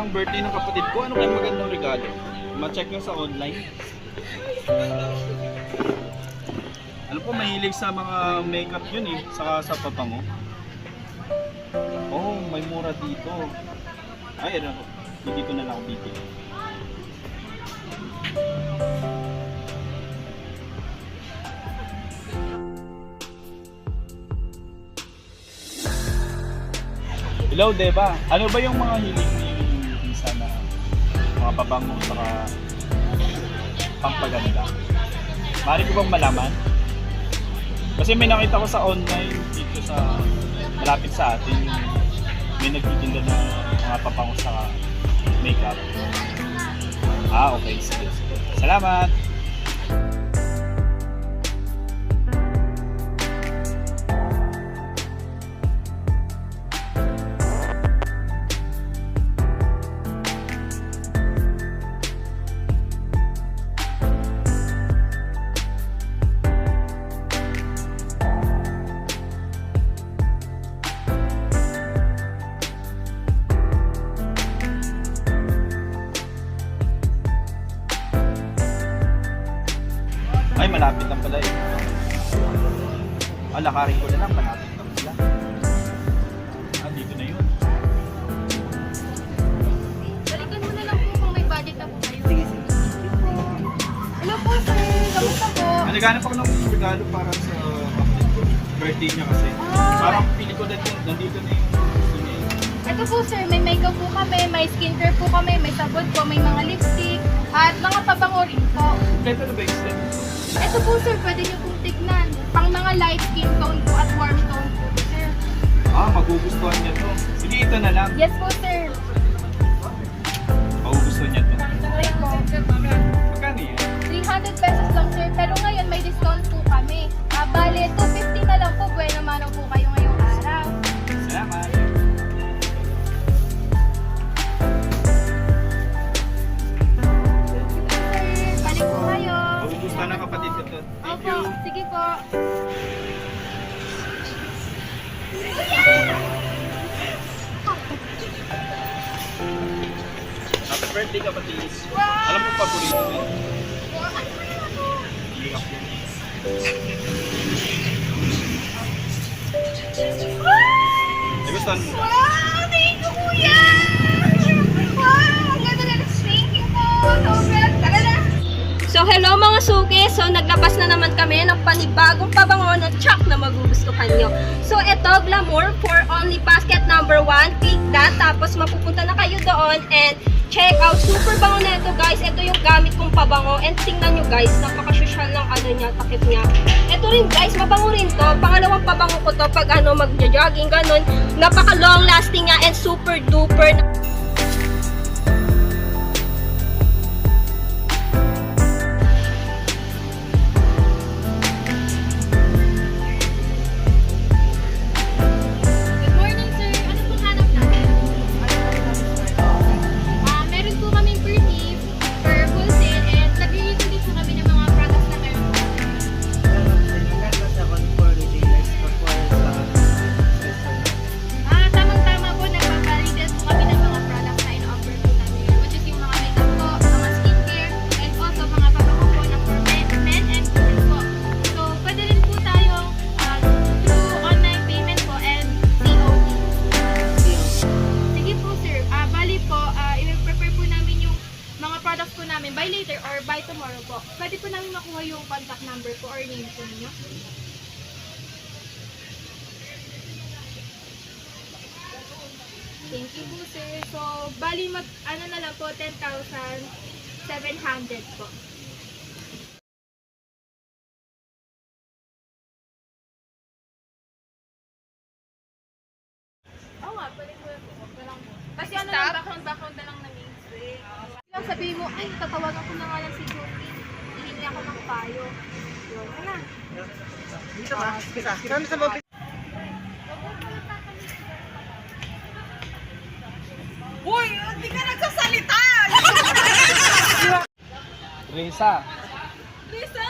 ng birthday ng kapatid ko. Ano kayong magandang regalo? Ma-check nyo sa online. Alam ko, mahilig sa mga makeup yun eh. Saka sa pabango. Oh, may mura dito. Ay, ano, hindi ko na lang bibili. Hello, Deba. Ano ba yung mga hiling ni Lisa na mga pabango saka pampaganda? Maaari ko bang malaman? Kasi may nakita ko sa online dito sa malapit sa atin yung may nagtitinda na mga pabango saka makeup. Ah, okay. Sige, sige. Salamat! Ay, malapit lang pala eh. Lakarin ko na lang, malapit lang pala. Ah, dito na yun. Balikan mo na lang po kung may budget na po kayo. Sige, sige. Hello po sir, kamusta po? Naghanap ako ng regalo para sa kapatid ko. Birthday niya kasi. Parang pili ko dito, nandito na yung gusto niya. Ito po sir, may makeup po kami, may skincare po kami, may sabon po, may mga lipstick, at mga pabango rin po. Kompleto na ba yung set? Ito po sir, pwede niyo pong tignan. Pang mga light skin tone po at warm tone po sir. Ah, magugustuhan niya to. Sige, ito na lang. Yes po sir. Magugustuhan niya to. Okay po. Magkano yan? 300 pesos lang sir, pero ngayon may discount po kami. Bale, 250 na lang po, buena mano po kayo ngayong araw. Salamat. Sir, balik po kayo. Magugustuhan ng kapatid ko to. Thank Opo, you. sige po. Happy birthday kapatid. Wow! Alam mo paborito ko. Ano ba yan ako? Iyak yun. Nagustuhan mo? Wow! Thank you, kuya! Wow! Ang ganda na. Thank you po! Sobrang tara na! So hello mga suki, so naglabas na naman kami ng panibagong pabango na tsak na magugustuhan nyo. So ito, Glamour for only basket number 1, click that, tapos mapupunta na kayo doon and check out, super bango na ito guys. Ito yung gamit kong pabango and tingnan nyo guys, napaka-social ng ano niya, takip niya. Ito rin guys, mabango rin to, pangalawang pabango ko to pag ano mag-jogging, ganun, napaka long lasting nga and super duper. Good morning, sir. Ano pong hanap natin? Meron po kaming per tip, per wholesale, and nag-review din po kami ng mga products na meron po. Tamang-tama po, nagpapalitan po kami ng mga products na in-offer po namin, which is yung mga makeup po, mga skincare, and also mga pabango po na for men and women po. So, pwede rin po tayong through online payment po and COD. Sige po sir, bali po, i-prepare po namin yung mga products po namin by later or by tomorrow po. Pwede po namin makuha yung contact number po or name po ninyo. Thank you po sir. So, bali ano na lang po, 10,700 po. Oo nga, pwede po yan po. Wag na lang po. Kasi ano lang, background na lang na mainstream. Lang sabihin mo, ay, tatawagan ko na nga lang si Joki. Hihingi ako ng payo. Yun, wala. Dito ba? Kami sa baba. Uy, hindi ka nagsasalita! Risa. Risa?